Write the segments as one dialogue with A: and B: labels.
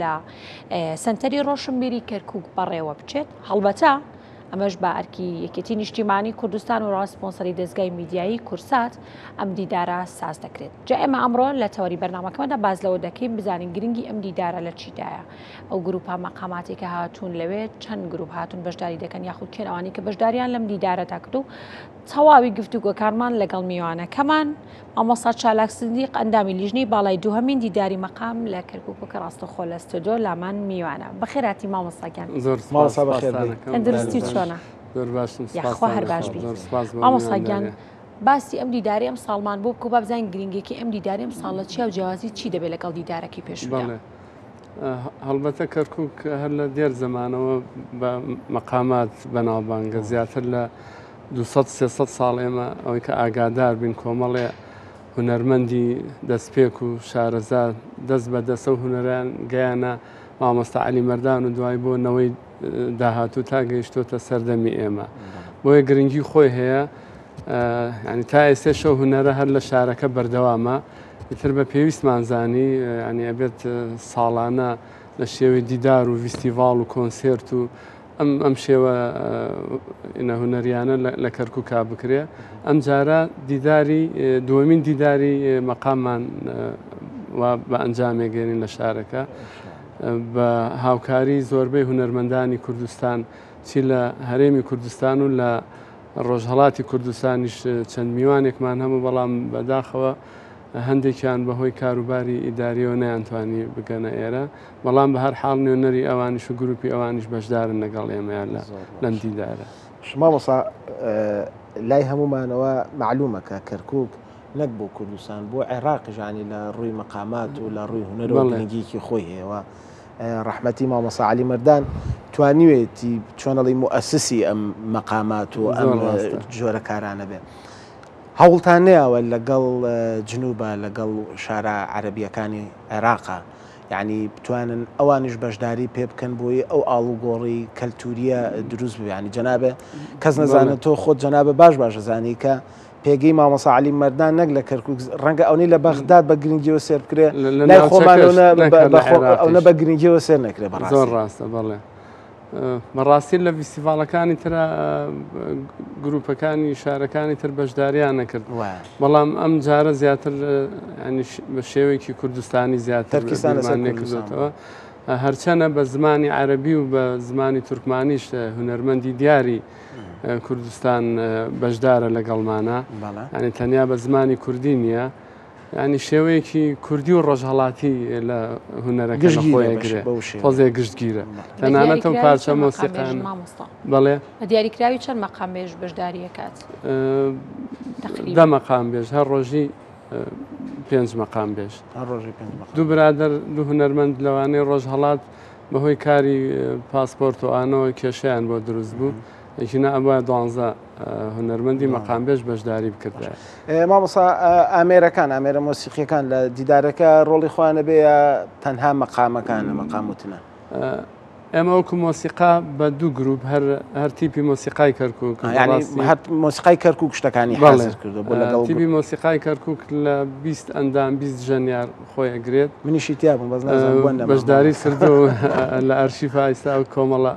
A: لە سنتەری ڕۆشنبیری کەرکووک بەڕێوە بچێت هەڵبەتە ئەمەش بە ئەرکی یەکێتی نیشتیمانی کوردستان و ڕاستپۆنسەری دەستگای میدیایی کورسات ئەم دیدارە ساز دەکرێت. جا ئێمە ئەمڕۆ لە تەوەری بەرنامەکەمەدا باز لەوە دەکەین بزانین گرنگی ئەم دیدارە لە چیدایە، ئەو گروپە مەقاماتی کە هاتوون لەوێ چەند گروپ هاتون بەشداری دەکەن یاخود کێن ئەوانی کە بەشداریان لەم دیدارەدا کرد و تەواوی گفتوگۆکارمان لەگەڵ میوانەکەمان مامۆستا چالاک سندیق ئەندامی لیژنەی باڵای دووهەمین دیداری مەقام لە کەرکووک ڕاستەخۆ لە ستۆدیۆ لامان میوانە. بەخێراتی مامۆستاگیان تەندروستی چۆنە؟ یاخوا هەر باش بیت. مامۆستاگیان باسی ئەم دیداری ئەم ساڵمان بۆ بکە بزانین گرنگێکی ئەم دیداری ئەم ساڵە چیا و جیاوازی چی دەبێت لەگەڵ دیدارەکەی پێشودا.
B: هەڵبەتە کەرکووک هەر لە دێر زەمانەوە بە مەقامات بەناوبانگە زیاتر لە 200-300 ساڵ ئێمە ئەوەی کە ئاگادار بین کۆمەڵێ هونەرمەندی دەستپێک و شارەزاد دەست بە دەسە و هونەران گەیانە مامۆستا عەلی مەردان و دوای بۆ نەوەی داهاتوو تا گەیشتۆتە سەردەمی ئێمە. بۆیە گرنگی خۆی هەیە ینی تا ئێستا شەو هونەرە هەر لە شارەکە بەردەوامە ئیتر بە پێویستمانزانی ینی ئەبێت ساڵانە لە شێوەی دیدار و ڤیستیڤاڵ و کۆنسێرت و ئەم شێوە هونەریانە لە کەرکووکا بکرێ. ئەم جارە دیداری دووەمین دیداری مەقاممان بە ئەنجامێگەێنین لە شارەکە بە هاوکاری زۆربەی هونەرمەندانی کوردستان چی لە هەرێمی کوردستان و لە ڕۆژهەڵاتی کوردستانیش چەند میوانێکمان هەموو بەڵام بەداخەوە هەندێکیان بەهۆی کاروباری ئیداریەوە نەیانتوانی بگەنە ئێرە بەڵام بە هەر حاڵ نوێنەری ئەوانیش و گروپی ئەوانیش بەشدارن لەگەڵ ئێمەیان لەم دیدارە.
C: مامۆستا لای هەمومانەوە معلومەکە کەرکووک نەک بۆ کوردستان بۆ عێراقیژانی لە ڕووی مەقامات و لە ڕووی هونەرەوە گرنگیکی خۆی هەیەوە. ڕەحمەتی مامۆستا عەلی مەردان توانیوێتی چۆنەڵی موئەسسی ئەم مەقامات و ئەم جۆرە کارانە بێ. هەوڵتان نەیەوە لەگەڵ جنوبە لەگەڵ شارە عەرەبیەکانی عێراقا یعنی بتوانن ئەوانش بەشداری پێ بکەن بۆی ئەو ئاڵوگۆڕی کەلتوریە دروست بێ. ینی جەنابێ کەس نەزانێت تۆ خۆت جەنابە باش زانی کە پێگەی مامۆستا عەلی مەردان نەک لە کەرکووک ڕەنگە ئەوەی لە بەغداد بە گرنگیەوە سێر بکرێ لای خۆمان ئەوە بە گرنگیەوە سێر نەکرێ.
B: زۆر ڕاستە بەڵێ بەڕاستی لە ڤیستیڤاڵەکانی ترە گروپەکانی شارەکانی تر بەشداریان نەکرد بەڵام ئەم جارە زیاتر بە شێوەیەکی کوردستانی زیاتر نێکردێتەوە هەرچەنە بە زمانی عەرەبی و بە زمانی تورکمانیش هونەرمەندی دیاری کوردستان بەشدارە لەگەڵمانە ینی تەنیا بە زمانی کوردی نییە ینی شێوەیەکی کوردی و ڕۆژهەڵاتی لە هونەرەکە خۆیەگرێ تۆزێ گشتگیرە تەنانەت ئەو پارچە مۆسیقیان بەڵێ
A: دیاریکراوی چەند مەقام بێژ بەشداریەکات
B: 10 مەقام بێژ هەر ڕۆژی 5 مەقام بێژ دوو برادر دوو هونەرمەند لەوانەیە ڕۆژهەڵات بەهۆی کاری پاسپۆرت و ئانەوە کێشەیان بۆ دروست بوو یەکینا ئەوە 12 هونەرمەندی مەقام بێژ بەشداری بکردە.
C: مامۆستا ئامێرەکان ئامێرە مۆسیقیەکان لە دیدارەکە ڕۆڵی خۆیانە بێ تەنها مەقامەکانە مەقاموتنە؟
B: ئێمە وەکو مۆسیقا بە دوو گروپ هەر تیپی مۆسیقای کەرکووک
C: مۆسیقای کەرکووک شتەکانی حاضر کردو بۆ لەگەڵ
B: تیپی مۆسیقای کەرکووک لە 20 ئەندام 20 ژەنیار خۆی ئەگرێت
C: منیشی تیابم
B: بەشداری کردو لە ئەرشیفە ئایستا و کۆمەڵە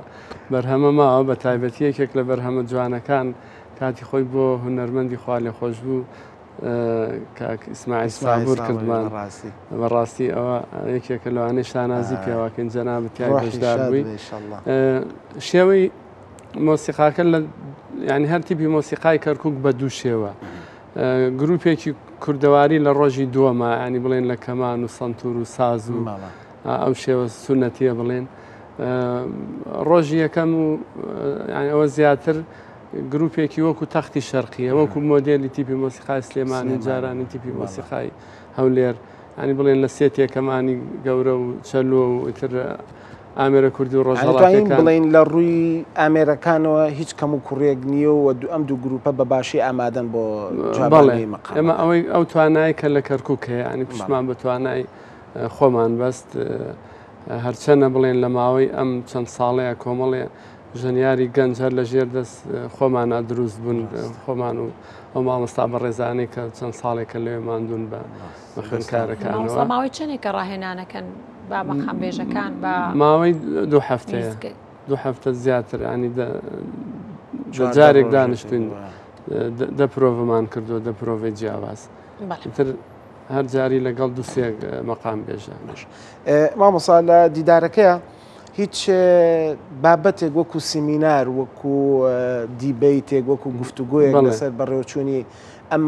B: بەرهەمە ماوە بە تایبەتی یەکێک لە بەرهەمە جوانەکان کاتی خۆی بۆ هونەرمەندی خوا لێ خۆش بوو کاک ئیسماعیل سابوور کردمان بەڕاستی ئەوە یەکێکە لەوانەی شانازی پێواکەن جەنابەتیای بەشدار بووی. شێوەی مۆسیقاکە لە ینی هەر تیپی مۆسیقای کەرکووک بە دوو شێوە گروپێکی کوردەواری لە ڕۆژی دووەمە ینی بڵێن لە کەمان و سەنتور و ساز و ئەو شێوە سونەتیە بڵێن ڕۆژی یەکەم و ئەوە زیاتر گروپێکی وەکو تەختی شەرقیە وەکو مۆدێلی تیپی مۆسیقای سلێمانی جارانی تیپی مۆسیقای هەولێر ینی بڵێن لە سێ تێکەمانی گەورە و چەلۆ و ئیتر ئامێرە کوردی و ڕۆژهەڵاتەکان
C: بڵین لە ڕووی ئامێرەکانەوە هیچ کەم و کوڕێک نییە و ئەم دوو گروپە بە باشی ئامادەن بۆ
B: بەڵێ ئێمە ئەو توانایی کە لە کەرکووک هەیە ینی پشمان بە توانای خۆمان بەست هەرچەنە بڵێن لە ماوەی ئەم چەند ساڵەیە کۆمەڵێ ژەنیاری گەنج هەر لە ژێر دەست خۆمانە دروست بوون خۆمان و ئەو مامۆستا بە ڕێزانەی کە چەند ساڵێکە لێ ماندوون بە خوێندکارەکانەوە
A: ماوەی چەندێکە ڕاهێنانەکەن با مەقام بێژەکان بە
B: ماوەی 2 هەفتەیە 2 هەفتە زیاتر ینی جارێک دانیشتوین دە پرۆڤمان کردو دە پرۆڤی جیاواز تر هەر جاری لەگەڵ دووسێک مەقام بێژە
C: مامۆستا لە دیدارەکەیە هیچ بابەتێک وەکو سیمینار وەکو دیبیتێک وەکو گفتوگویەک لەسەر بەڕێوەچوونی ئەم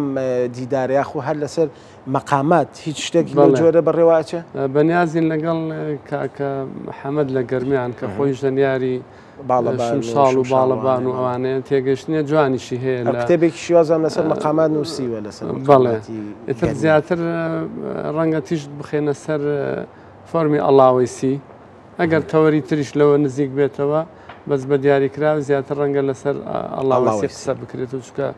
C: دیدارە یاخو هەر لەسەر مەقامات هیچ شتێکی جۆرە بەڕێواچە
B: بەنیازین لەگەڵ کاکە محەممەد لە گەرمیان کە خۆی ژەنیاری شاڵ و باڵەبان و ئەوانەیە تێگەشتنیە جوانیشی هەیە لە
C: کتێبێکی شیوازم لەسەر مەقامات نووسیوە لەسەر
B: بەڵێ ئتر زیاتر ڕەنگە تیشت بخێنە سەر فۆرمی ئەڵاویسی ئەگەر تەوەری تریش لەوە نزیک بێتەوە بەس بە دیاریکراوە زیاتر ڕەنگە لەسەر ئەڵاویسی قسە بکرێت و چکە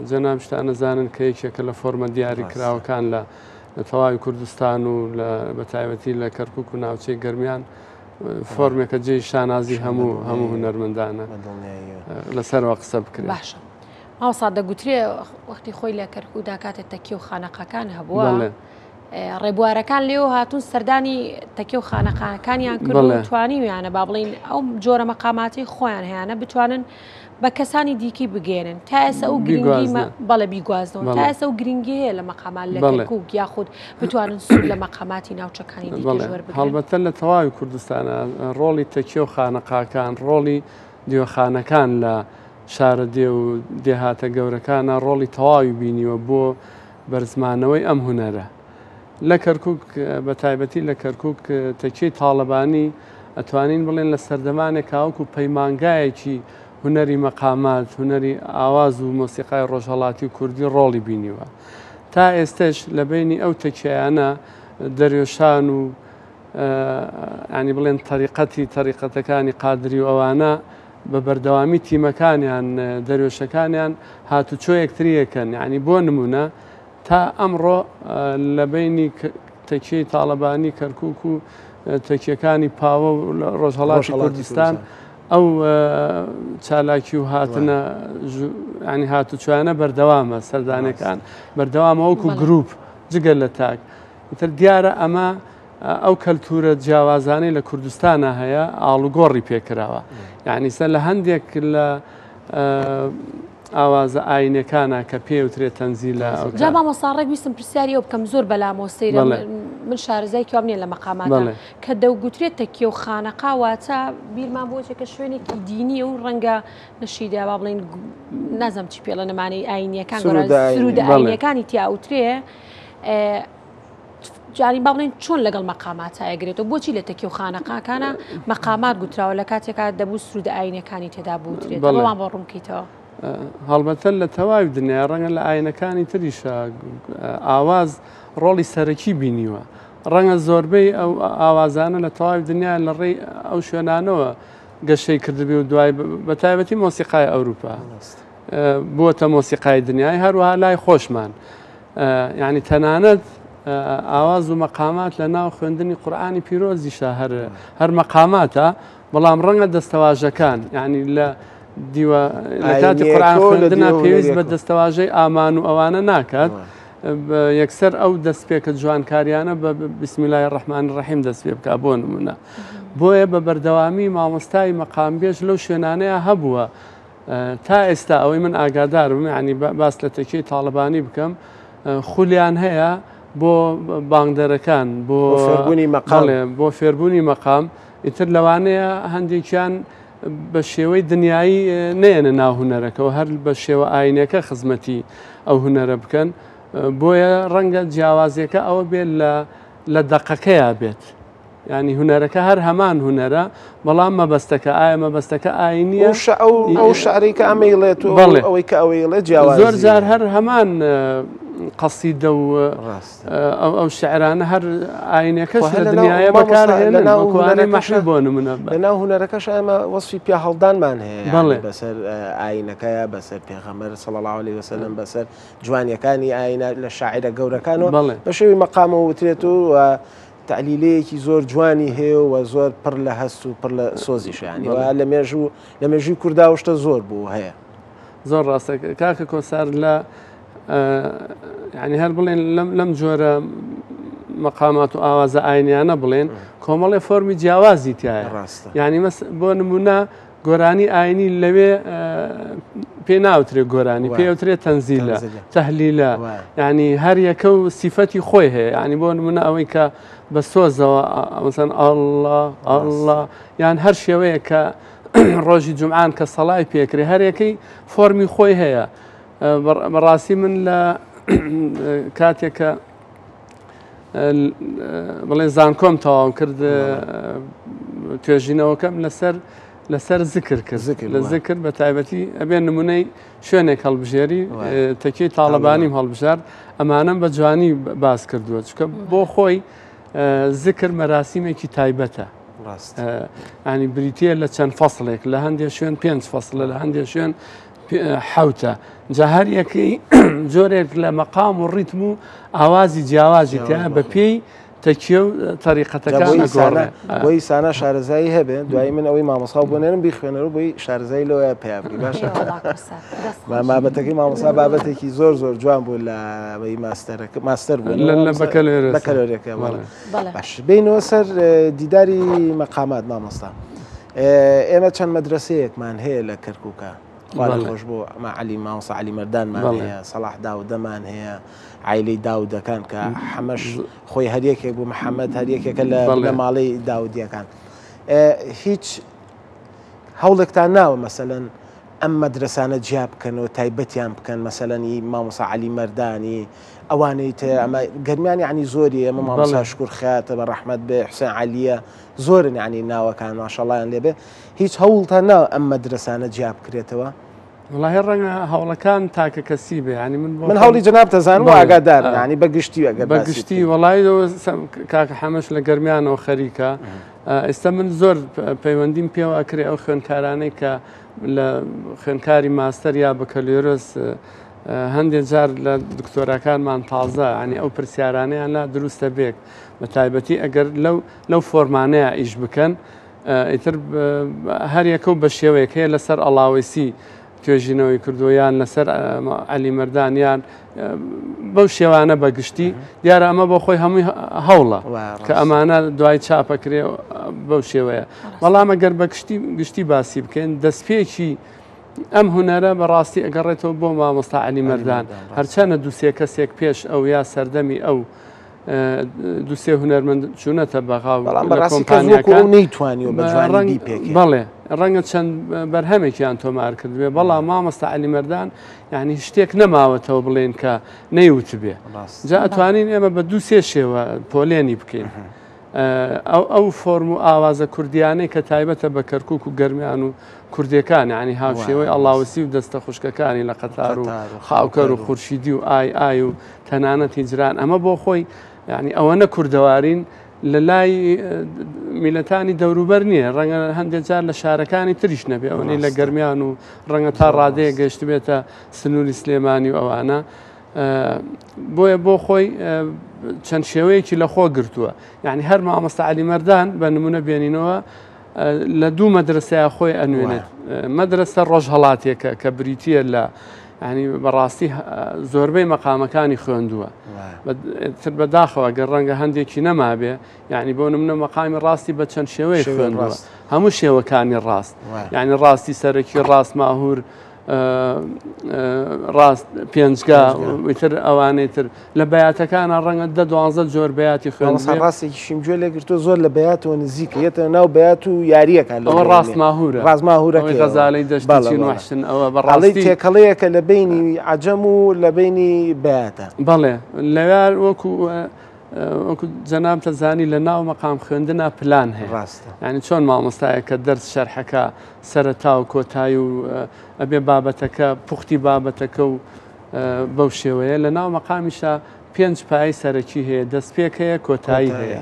B: جەناب شتان نەزانن کە یەکێکە لە فۆرمە دیاریکراوەکان لە تەواوی کوردستان و بە تایبەتی لە کەرکووک و ناوچەی گەرمیان فۆرمێکە جێی شانازی هەموو هونەرمەندانە لەسەرەوە قسە بکرێت
A: باشە ماوەسا دەگوترێ وەختی خۆی لە کەرکوودا کاتێک تەکی و خانەقەکان هەبووە ڕێبوارەکان لێو هاتوون سەردانی تەکێ و خانەقانەکانیان کرد و توانیویانە با بڵین ئەو جۆرە مەقاماتی خۆیان هەیەە بتوانن بە کەسانی دیکی بگێنن تا ئێستا ئەو گرنگی بەڵە بیگوازنەوە تا ئێستا ئەو گرنگی هەیە لە مەقامان لە کەرکووک یاخود بتوانن سوود لە مەقاماتی ناوچەکانی دیکەژوەر بگرن
B: هەڵبەتە لە تەواوی کوردستانە ڕۆڵی تەکێ و خانەقاکان ڕۆڵی دیوەخانەکان لە شارە دێ و دێهاتە گەورەکانە ڕۆڵی تەواوی بینیوە بۆ بەرزمانەوەی ئەم هونەرە لە کەرکووک بە تایبەتی لە کەرکووک تەکیەی تاڵەبانی ئەتوانین بڵێن لە سەردەمانێک کاوەکو پەیمانگایەکی هونەری مەقامات هونەری ئاواز و مۆسیقای ڕۆژهەڵاتی و کوردی ڕۆڵی بینیوە تا ئێستش لە بینی ئەو تەکیانە دەریێشان و ینی بڵێن تەریقەتەکانی قادری و ئەوانە بە بەردەوامی تیمەکانیان دەریێشەکانیان هاتوچۆ یەکتریەکەن ینی بۆ نمونە تا ئەمڕۆ لە بینی تەکیەی تاڵەبانی کەرکووک و تەکیەکانی پاوە و ڕۆژهەڵاتی کوردستان ئەو چالاکی و هاتنە ینی هاتوچوانە بەردەوامە سەردانەکان بەردەوامە وەکو گروپ جگەل لە تاک ئیتر دیارە ئەمە ئەو کەلتورە جیاوازانەی لە کوردستانە هەیە ئاڵوگۆڕی پێکراوە یعنی سەر لە هەندێک لە ئاوازە ئاینەکانە کە پێوترێت تەنزیلە
A: جا مامۆستا ویستم پرسیاری ئەو بکەم زۆر بەلامۆسەیرە من شارەزای کێوام نییە لە مەقاماتە کە دەوگوترێت تەکیە و خانەقا واتە بیرمان بۆچێکە شوێنێکی دینیە و ڕەنگە نەشیدا با بڵین نازەم چی پێڵە نەمانەی ئاینیەکان سرود ئاینیەکانی تیاوترێ جاری با بڵین چۆن لەگەڵ مەقامات ئاگرێتەوە بۆچی لە تەکی و خانەقاکانە مەقامات گوتراوە لە کاتێکا دەبوو سرود ئاینەکانی تێدا بوترێت بەڵام بۆ ڕوونکەیتەوە
B: هەڵبەتە لە تەواوی دنیا ڕەنگە لە ئاینەکانی تریشە ئاواز ڕۆڵی سەرەکی بینیوە ڕەنگە زۆربەی ئەو ئاوازانە لە تەواوی دنیا لە ڕێی ئەو شوێنانەوە گەشەی کردبی و دوای بە تایبەتی مۆسیقای ئەوروپا بووەتە مۆسیقای دنیای هەروەها لای خۆشمان یعنی تەنانەت ئاواز و مەقامات لە ناو خوێندنی قورئانی پیرۆزیشە هەر مەقاماتە بەڵام ڕەنگە دەستەواژەکان یعنی لە دیوە لە کاتی قورئان خوێندنا پێویست بە دەستەواژەی ئامان و ئەوانە ناکات یەکسەر ئەو دەستپێکە جوانکاریانە بە بسمیلای ڕەحمانی ڕەحیم دەست پێ بکات بۆ نمونە بۆیە بە بەردەوامی مامۆستای مەقامبێژ لەو شوێنانەیە هەبووە تا ئێستا ئەوەی من ئاگادارم ینی باس لە تەکیەی تاڵەبانی بکەم خولیان هەیە بۆ بانگدەرەکان بۆ فێربوونی مەقام ئیتر لەوانەیە هەندێکیان بە شێوەی دنیایی نێنە ناو هونەرەکەەوە هەر بە شێوە ئاینەکە خزمەتی ئەو هونەرە بکەن بۆیە ڕەنگە جیاوازیەکە ئەوە بێت لە دەقەکەیە بێت ینی هونەرەکە هەر هەمان هونەرە بەڵام مەبەستەکە ئایا مەبەستەکە ئاینیە
C: ئەو شعرێکە ئەمەیڵێت و ئەوەی کە ئەوەیڵێت جیاواز
B: زۆر جار هەر هەمان قەسیدە و ئەو شعرانە هەر ئاینەکەش لە دنیاە بەکارهێنانەی مەحی بۆ نمونە
C: لەناو هونەرەکەش ئەمە وەصفی پیا هەڵدانمان هەیە بەسەر ئاینەکەیە بەسەر پێغەمبەر صلی الله علیه وسلم بەسەر جوانیەکانی ئاینە لە شاعرە گەورەکانەوە بە شێوی مەقامەوە وترێت و تعلیلەیەکی زۆر جوانی هەیە و زۆر پڕ لە هەست و پڕ لە سۆزیش ینی و لە مێژووی کووردا شتە زۆر بوو هەیە
B: زۆر ڕاستە کاکە کۆسار لە ینی هەر بڵێن لەم جۆرە مەقامات و ئاوازە ئاینیانە بڵێن کۆمەڵێ فۆرمی جیاوازی تایە ینی بۆ نمونە گۆرانی ئاینی لەوێ پێ ناوترێت گۆرانی پێوترێت تەنزیلە تەحلیلە ینی هەر یەکە و سیفەتی خۆی هەیە ینی بۆ نمونە ئەوەی کە بە سۆزەوە مثلا ئەڵڵا یان هەر شێوەیە کە ڕۆژی جومعان کە سەڵای پێکرێ هەر یەکەی فۆرمی خۆی هەیە بەڕاستی من لە کاتێکە بڵێ زانکۆم تەواو کرد توێژینەوەکەم لەسەر زیکر کرد لە زیکر بە تایبەتی ئەبێن نمونەی شوێنێک هەڵبژێری تەکیی تاڵەبانیم هەڵبژار ئەمانەم بە جوانی باس کردووە چکە بۆ خۆی زیکر مەراسیمێکی تایبەتە ینی بریتە لە چەند فەسڵێک لە هەندێک شوێن 5 فەسڵە لە هەندێک شوێن حوتە جا هەر یەکەی جۆرێک لە مەقام و ڕیتم و ئاوازی جیاوازی تیا بە پێی تەکیە و تەریقەتەکان
C: بۆی سانە شارەزایی هەبێ دوایی من ئەوەی مامۆسا بۆنێرم بیخوێنەوە بۆی شارەزایی لەوەیە پیابی باشە بابەتەکەی مامۆسا بابەتێکی زۆر زۆر جوان بوو لە ماستەر بوو بەکەلۆرێکە باش بینەوە سەر دیداری مەقامات مامۆستا ئێمە چەند مەدرسەیەکمان هەیە لە کەرکووکە خۆش بۆ علی مامۆستا علی مەردانمان هەیە سەلاح داودەمان هەیە عیلەی داودەکان کە حەمەش خۆی هەریەکێک بوو محەممەد هەریەکێکە لە ماڵەی داودیەکان هیچ هەوڵێکتان ناوە مەسەلەن ئەم مەدرسانە جیا بکەنەوە تایبەتیان بکەن مەسەلەنی مامۆستا علی مەردانی ئەوانەی تر ئەمە گەرمیانی عنی زۆری ئەمە مامۆستا شکور خاتە بە ڕەحمەت بێ حوسێن عەلیە زۆرن عنی ناوەکان ماشەڵڵایان لێبێ هیچ هەوڵتان ناوە ئەم مەدرسانە جیا بکرێتەوە
B: وڵاهی ڕەنگە هەوڵەکان تاکە کەسی بێ ینی
C: من هەوڵی جەناب تەزانم و ئاگادار ینی بەگشتی
B: بەگشتی وڵای کاکە حەمەش لە گەرمیانەوە خەریکە ئێستا من زۆر پەیوەندیم پێوە ئەکرێ ئەو خوێنکارانەی کە لە خوێنکاری ماستەر یا بەکەلێرۆس هەندێک جار لە دکتۆرەکانمان تازە ینی ئەو پرسیارانەیان لا دروستە بێک بە تایبەتی ئەگەر لەو فۆرمانەیە ئیش بکەن ئیتر هەر یەکە و بە شێوەیەک هەیە لەسەر ئەڵاوێسی توێژینەوەی کردویان لەسەر علی مەردانیان بەو شێوانە بەگشتی دیارە ئەمە بۆ خۆی هەمووی هەوڵە کە ئەمانە دوای چاپەکرێ بەو شێوەیە بەڵام ئەگەر بە گشتی باسی بکەین دەستپێکی ئەم هونەرە بەڕاستی ئەگەڕێتەوە بۆ مامۆستا علی مەردان هەرچەنە دووسێ کەسێک پێش ئەو یا سەردەمی ئەو دووسێ هونەرمەند چوونەتە بەغاو
C: کۆمپانیەکان نەیتوانی بە جوانی پێکێ
B: بەڵێ ڕەنگە چەند بەرهەمێکیان تۆمار کردوێ بەڵام مامۆستا علی مەردان یعنی شتێک نەماوەتەوە بڵێن کە نەیوت بێ جا ئەتوانین ئێمە بە دووسێ شێوە پۆلێنی بکەین ئەو فۆرم و ئاوازە کوردیانەی کە تایبەتە بە کەرکووک و گەرمیان و کوردیەکان ینی هاوشێوەی ئەڵاوسی و دەستە خوشکەکانی لە قەتار و خاوکەر و خورشیدی و ئای و تەنانەت هیجران ئەمە بۆ خۆی ینی ئەوەنە کوردەوارین لە لای میلەتانی دەوروبەر نییە ڕەنگە هەندێک جار لە شارەکانی تریش نەبێ ئەوەی لە گەرمیان و ڕەنگە تا ڕادەیە گەشت بێتە سنووری سلێمانی و ئەوانە بۆیە بۆ خۆی چەند شێوەیەکی لە خۆ گرتووە یعنی هەر مامۆستا علی مەردان بە نمونە بێنینەوە لە دوو مەدرسەیە خۆی ئەنوێنێت مەدرسە ڕۆژهەڵاتێکە کە بریتە لە ینی بەڕاستی زۆربەی مەقامەکانی خوێندووە تر بەداخەوە گەر ڕەنگە هەندێکی نەمابێ یعنی بۆ نمونە مەقامی ڕاستی بە چەند شێوەی خوێندووە هەموو شێوەکانی ڕاست یعنی ڕاستی سەرەکی ڕاست ماهور ڕاست پێنجگا وتر ئەوانەی تر لە بەیاتەکانە ڕەنگە 12 جۆر بەیاتی خوێن
C: ڕاستێکی شیمجوێ لێگرتو زۆر لە بەیاتەوە نزیکە یەتە ناو بەیات و یاریەکە
B: ئەوە ڕاست ماهورە
C: ڕازماهورەکەی
B: غەزالەی دەشتین وحشن ئەوە بەڕاستی
C: تێکەڵەیەکە لە بینی عەجەم و لە بینی بەیاتە
B: بەڵێ لەوێ وەکو جەناب تەزانی لە ناو مەقام خوێندنا پلان هەیە
C: ڕاستە
B: ینی چۆن مامۆستایە کە دەرس شەرحەکە سەرەتا و کۆتایی و ئەبێ بابەتەکە پوختی بابەتەکە و بەو شێوەیە لە ناو مەقامیشە 5 پایی سەرەکی هەیە دەستپێک هەیە کۆتایی هەیە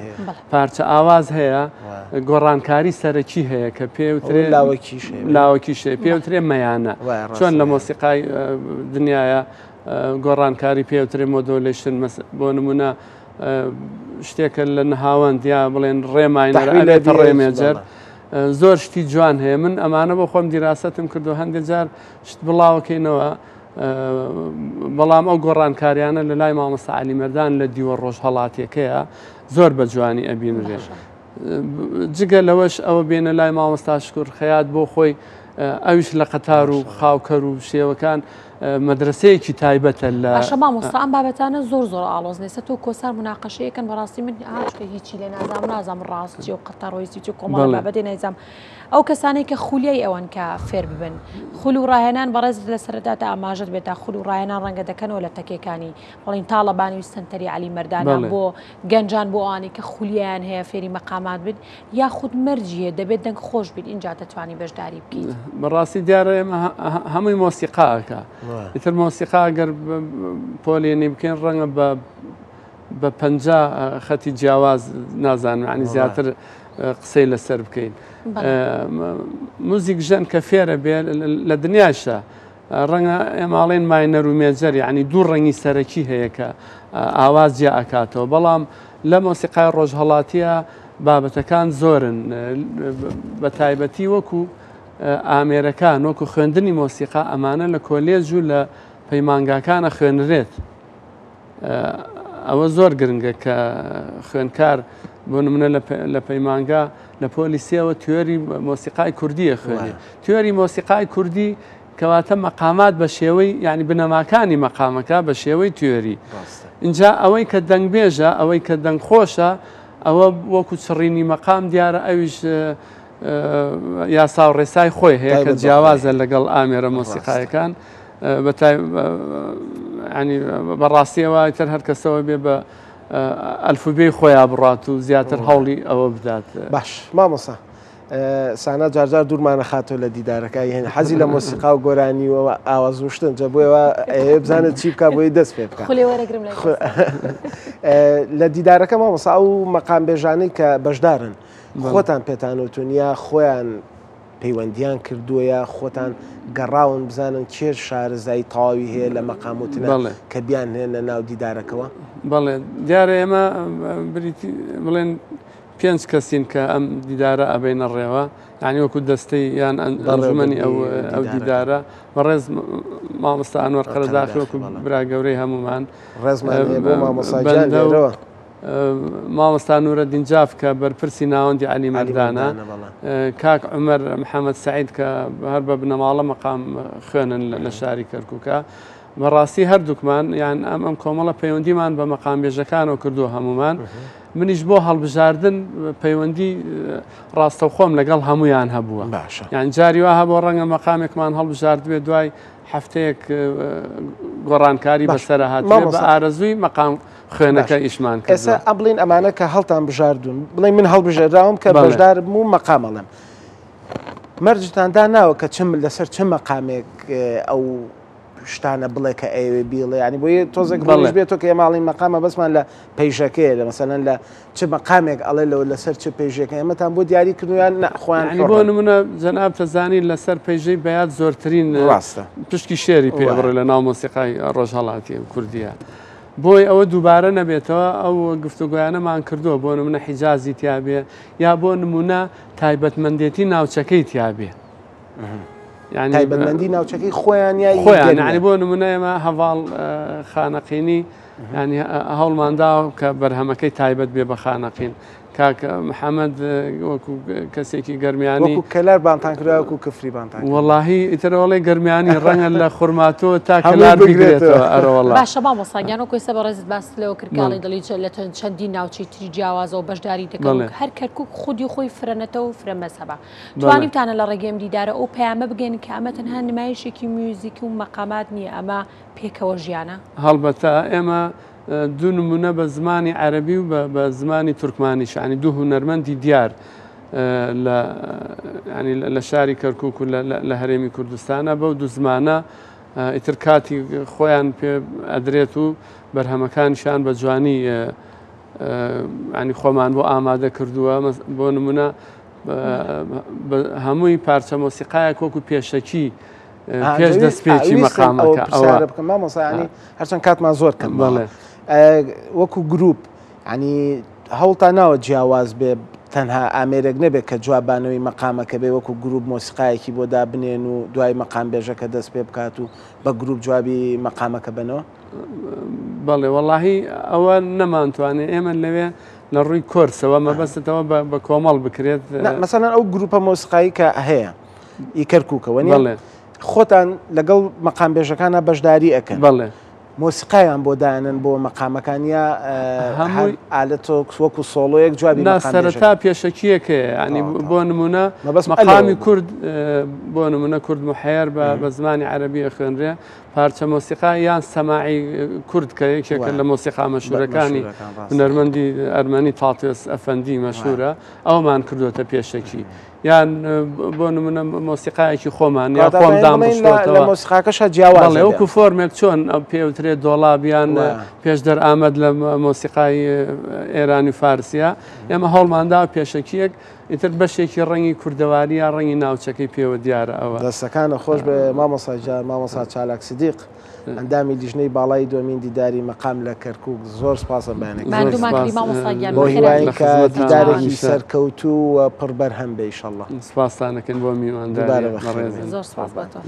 B: پارچە ئاواز هەیە گۆڕانکاری سەرەکی هەیە کە پێوترێ لاوەکیشێ پێوترێ مەیانە چۆن لە مۆسیقای دنیاە گۆڕانکاری پێوترێ مۆدۆلیشن بۆ نمونە شتێکە لە نەهاوەند یا بڵێن ڕێماینەرێتە ڕێمێجەر زۆر شتی جوان هەیە من ئەمانە بۆ خۆم دیراستم کردو هەندێک جار شت بڵاوەکەینەوە بەڵام ئەو گۆڕانکاریانە لە لای مامۆستا عەلی مەردان لە دیوە ڕۆژ هەڵاتیەکەیە زۆر بە جوانی ئەبینرێ جگە لەوەش ئەوە بێنە لای مامۆستا شکور خەیات بۆ خۆی ئەویش لە قەتار و خاوکەر و شێوەکان مەدرسەیەکی تایبەتە لە
A: باشە مامۆستا ئەم بابەتانە زۆر ئاڵۆزنێ سە تۆ کۆسار مناقەشەیەکەن بەڕاستی من ئاچکە هیچی لێ نازام ڕاستی و قەتەڕۆیستی و کۆمەڵ بابەتی نایزام ئەو کەسانێک کە خولیای ئەوەن کە فێر ببن خول و ڕاهێنان بەڕێز لە سەرەتادا ئاماژت بێتە خول و ڕاهێنان ڕەنگە دەکەنەوە لە تەکێکانی بەڵین تاڵەبانی و سنتەری عەلی مەردانان بۆ گەنجان بۆ ئەوانی کە خولیایان هەیە فێری مەقامات بن یا خود مەرجیە دەبێت دەنگ خۆش بیت اینجا دەتوانی بەشداری بکەیت
B: بەڕاستی دیارە ئێمە هەمووی مۆسیقاکە ئیتر مۆسیقا ئەگەر پۆلێنی بکەین ڕەنگە بە 50 خەتی جیاواز نازانم عنی زیاتر قسەی لەسەر بکەین موزیک ژەن کە فێرە بێ لە دنیاشە ڕەنگە ئێماڵێن ماینەر و مێجەر یعنی دوو ڕەنگی سەرەکی هەیە کە ئاواز جیا ئەکاتەوە بەڵام لە مۆسیقای ڕۆژهەڵاتیە بابەتەکان زۆرن بە تایبەتی وەکو ئامێرەکان وەکو خوێندنی مۆسیقا ئەمانە لە کۆلێج و لە پەیمانگاکانە خوێنرێت ئەوە زۆر گرنگە کە خوێنکار بۆ نمونە لە پەیمانگا لە پۆلیسیەوە توێری مۆسیقای کوردیە خوێنێ توێری مۆسیقای کوردی کەواتە مەقامات بە شێوەی یعنی بنەماکانی مەقامەکە بە شێوەی توێری اینجا ئەوەی کە دەنگبێژە ئەوەی کە دەنگخۆشە ئەوە وەکو چڕینی مەقام دیارە ئەویش یاسا و ڕێسای خۆی هەیە کە جیاوازە لەگەڵ ئامێرە مۆسیقایەکان بەڕاستیەوە تر هەر کەسەوە بێ بە ئەلفوبێی خۆیان بڕات و زیاتر هەوڵی ئەوە بدات
C: باش مامۆستا سانە جارجار دوورمانە خاتۆ لە دیدارەکە هێن حەزی لە مۆسیقا و گۆرانی و ئاوازوشتن جە بۆیەوە بزانێت چی بکە بۆی دەست پێ بکە لە دیدارەکە مامۆستا ئەو مەقام بێژانەی کە بەشدارن خۆتان پێتانوتونیا خۆیان پەیوەندیان کردووە خۆتان گەڕاون بزانن کێش شارەزای تەواوی هەیە لە مەقاموتنە کە بیان هێنە ناو دیدارەکەەوە
B: بەڵێ دیارە ئێمە بڵێن 5 کەسین کە ئەم دیدارە ئەبینە ڕێوە یعنی وەکو دەستەی یان ئەنجومەنی ئەو دیدارە بەڕێز مامۆستا ئەنوەر قەرەداخی وەکو برا گەورەی هەمومان مامۆستا نورەدین جاف کە بەرپرسی ناوەندی عەلی مەردانە کاک عومەر محەممەد سەعید کە هەر بە بنەماڵە مەقام خوێنن لە شاری کەرکووکە بەڕاستی هەردووکمان یان ئەم کۆمەڵە پەیوەندیمان بە مەقام بێژەکانەوە کردووە هەمومان منیش بۆ هەڵبژاردن پەیوەندی ڕاستەوخۆم لەگەڵ هەمویان هەبووە یان جاری وا هەبوو ڕەنگە مەقامێکمان هەڵبژارد بێ دوای هەفتەیەک گۆڕانکاری بەسەرە هاتووە بە ئارەزووی مەقام خوێنەکە ئیشمان کرد
C: ئێستا ئەبڵین ئەمانە کە هەڵتان بژاردون بڵێ من هەڵبژێراوم کە بەشدار بوو مەقامەڵم مەرجتاندا ناوە کە چم لەسەر چ مەقامێک ئەو شتانە بڵێ کە ئەوێ بیڵێ ینی بۆیە تۆزێک بڵێش بێتەوە کە ئێماڵی مەقامە بەسمان لە پێیشەکەیە لە مەسەلەن لە چ مەقامێک ئەڵێ لەوە لەسەر چ پێیژەکە ئێمەتان بۆ دیاری کردویان نەخۆیان
B: بۆ نمونە جەناب تەزانی لەسەر پێیژەی بەیاد زۆرترین
C: ڕاستە
B: پشکی شێری پێبڕێ لە ناو مۆسیقای ڕۆژهەڵاتی کوردیە بۆی ئەوە دووبارە نەبێتەوە ئەو گفتوگویانەمان کردووە بۆ نمونە حیجازی تیابێ یا بۆ نمونە تایبەتمەندێتی ناوچەکەی تیابێ
C: تایبەتمەندی ناوچەکەی خۆیان
B: خۆیان ینی بۆ نمونە ئێمە هەواڵ خانەقینی ینی هەوڵماندا کە بەرهەمەکەی تایبەت بێ بە خانەقین کاک محەممەد وەکو کەسێکی گەرمیانی
C: کەلار بانتان کراوەکو کفری بانتان
B: وەڵاهی ئیترەوەڵی گەرمیانی ڕەنگە لە خورماتۆ تا کەلار بگرێتەوە ئەرەوەڵ
A: باشە مامۆستاگیان و کۆیسە بە ڕێزت باس لەوە کردکاڵی دڵی لە چەندی ناوچەی تری جیاوازەوە بەشداری دەکەن هەر کەرکووک خودی خۆی فرەنەتەوە و فرە مەسەبە توانیتانە لە ڕێگەم دیدارە ئەو پەیامە بگەین کە ئەمە تەنها نمایشێکی میوزیکی و مەقامات نییە ئەمە پێکەوە ژیانە
B: هەڵبەتە ئێمە دوو نمونە بە زمانی عەرەبی و بە زمانی تورکمانیش ینی دوو هونەرمەندی دیار لە شاری کەرکووک و لە هەرێمی کوردستانە بەو دوو زمانە ئیتر کاتی خۆیان پێ ئەدرێت و بەرهەمەکانیشان بە جوانی ینی خۆمان بۆ ئامادە کردووە بۆ نمونە هەمووی پارچە مۆسیقایەک وەکو پێشەکی پێش دەستپێکی مەقامەکە
C: ئەوە بکەم مامۆستا ینی هەرچەند کاتمان زۆر کەم
B: بەڵێ
C: وەکو گروپ ینی هەوڵتا ناوە جیاواز بێ تەنها ئامێرێک نەبێت کە جوابانەوەی مەقامەکە بێ وەکو گروپ مۆسیقایەکی بۆ دابنێن و دوای مەقام بێژەکە دەست پێ بکات و بە گروپ جوابی مەقامەکە بنەوە.
B: بەڵێ وەڵاهی ئەوە نەمانتوانێت ئێمە لەوێ لە ڕووی کۆرسەوە مەبەستەوە بە کۆمەڵ بکرێت
C: مەسەڵەن ئەو گروپە مۆسیقایی کە هەیە ئی کەرکووکەوە نیە خۆتان لەگەڵ مەقام بێژەکانە بەشداری ئەەکەن.
B: بەڵێ
C: مۆسیقایان بۆ دایانن بۆ مەقامەکانیا هەمووی ئالەتۆ وەکو سۆڵۆیەک جوابی
B: سەرەتا پێشەکیەکە ینی بۆ نمونە مەقامی کورد بۆ نمونە کورد محەیەر بە زمانی عەرەبی خوێنرێ پارچە مۆسیقا یان سەماعی کورد کە یەکێکە لە مۆسیقا مەشهورەکانی هونەرمەندی ئەرمەنی تاڵتێس ئەفەندی مەشهورە ئەومان کردوتە پێشەکی یان بۆ نمونە مۆسیقایەکی خۆمان یا خۆم دامڕشتەوە
C: مۆسیقاکەشە جیاواز
B: وەکو فۆرمێک چۆن ئەو پێوترێت دۆڵابیان پێش دەرئامەد لە مۆسیقای ئێرانی و فارسیە ئێمە هەوڵماندا پێشەکیەک ئیتر بەشێکی ڕەنگی کوردەواری یا ڕەنگی ناوچەکەی پێوە دیارە ئەوە
C: دەستەکانە خۆش بە مامۆساجار مامۆسا چالاک سیدیق ئەندامی لیژنەی باڵای دومین دیداری مەقام لە کەرکووک زۆر سپاسە بەیانێک بۆ هیوای کە دیدارێکی سەرکەوتوو و پڕ بەرهەم بێ ئینشەڵڵا
B: سپاسانەکەن بۆ میوانداری
A: زۆر سپاس بەتۆ.